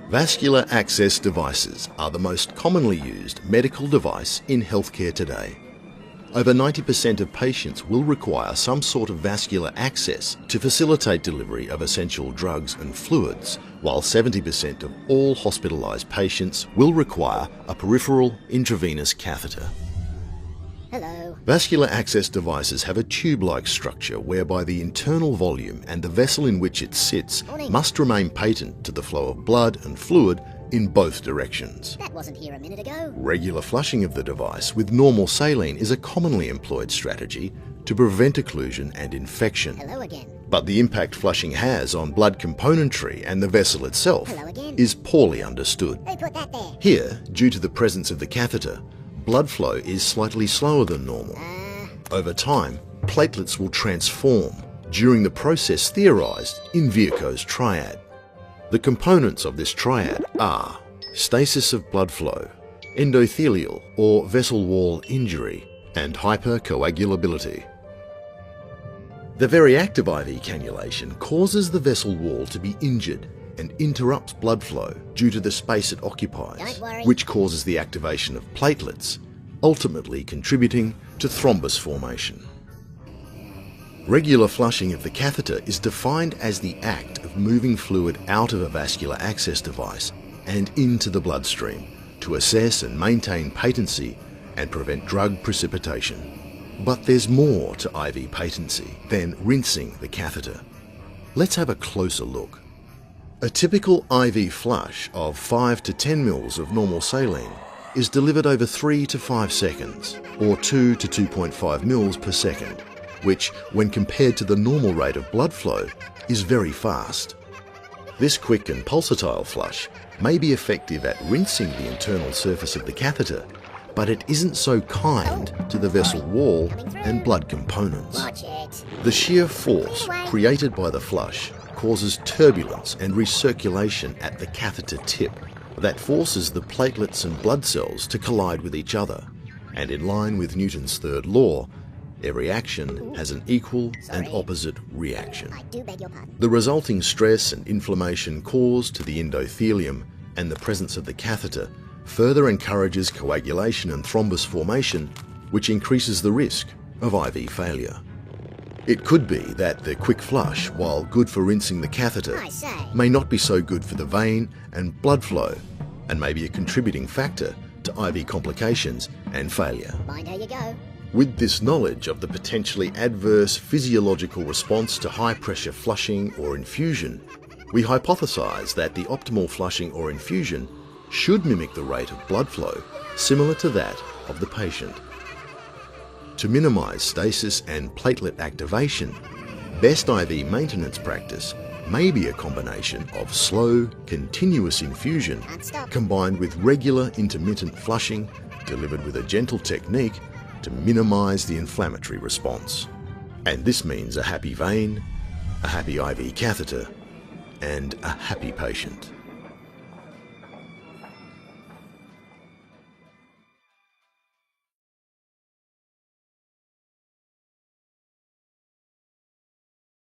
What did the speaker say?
Vascular access devices are the most commonly used medical device in healthcare today. Over 90% of patients will require some sort of vascular access to facilitate delivery of essential drugs and fluids, while 70% of all hospitalised patients will require a peripheral intravenous catheter. Hello. Vascular access devices have a tube-like structure whereby the internal volume and the vessel in which it sits must remain patent to the flow of blood and fluid in both directions. That wasn't here a minute ago. Regular flushing of the device with normal saline is a commonly employed strategy to prevent occlusion and infection. Hello again. But the impact flushing has on blood componentry and the vessel itself is poorly understood. Who put that there? Here, due to the presence of the catheter, blood flow is slightly slower than normal. Over time, platelets will transform, during the process theorised in Virchow's triad. The components of this triad are stasis of blood flow, endothelial or vessel wall injury, and hypercoagulability. The very act of IV cannulation causes the vessel wall to be injured and interrupts blood flow due to the space it occupies, which causes the activation of platelets, ultimately contributing to thrombus formation. Regular flushing of the catheter is defined as the act of moving fluid out of a vascular access device and into the bloodstream to assess and maintain patency and prevent drug precipitation. But there's more to IV patency than rinsing the catheter. Let's have a closer look. A typical IV flush of 5 to 10 mL of normal saline is delivered over 3 to 5 seconds, or 2 to 2.5 mL per second, which, when compared to the normal rate of blood flow, is very fast. This quick and pulsatile flush may be effective at rinsing the internal surface of the catheter, but it isn't so kind to the vessel wall and blood components. Watch it. The sheer force created by the flush causes turbulence and recirculation at the catheter tip that forces the platelets and blood cells to collide with each other, and in line with Newton's third law, every action has an equal and opposite reaction. I do beg your pardon. The resulting stress and inflammation caused to the endothelium and the presence of the catheter further encourages coagulation and thrombus formation, which increases the risk of IV failure. It could be that the quick flush, while good for rinsing the catheter, I say. may not be so good for the vein and blood flow, and may be a contributing factor to IV complications and failure. Mind how you go. With this knowledge of the potentially adverse physiological response to high-pressure flushing or infusion, we hypothesize that the optimal flushing or infusion should mimic the rate of blood flow similar to that of the patient. To minimize stasis and platelet activation, best IV maintenance practice may be a combination of slow, continuous infusion combined with regular intermittent flushing delivered with a gentle technique to minimize the inflammatory response. And this means a happy vein, a happy IV catheter, and a happy patient.